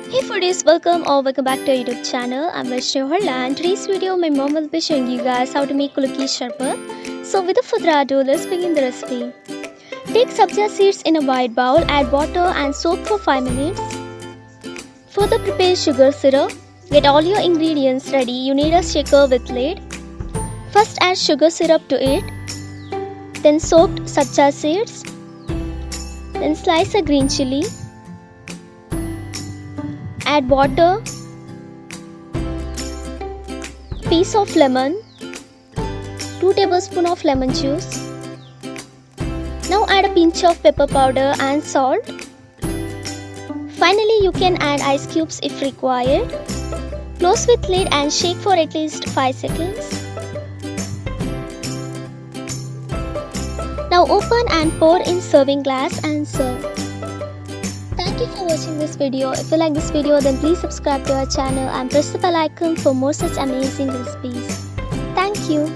Hey foodies, welcome back to our YouTube channel. I'm Vaishnav Harla and today's video my mom will be showing you guys how to make Kulukki sharbath. So without further ado, let's begin the recipe. Take sabja seeds in a wide bowl, add water and soak for 5 minutes. Further prepare sugar syrup. Get all your ingredients ready. You need a shaker with lid. First add sugar syrup to it. Then soaked sabja seeds. Then slice a green chili. Add water, piece of lemon, 2 tablespoons of lemon juice. Now add a pinch of pepper powder and salt. Finally, you can add ice cubes if required. Close with lid and shake for at least 5 seconds. Now open and pour in serving glass and serve. Thank you for watching this video. If you like this video, then please subscribe to our channel and press the bell icon for more such amazing recipes. Thank you.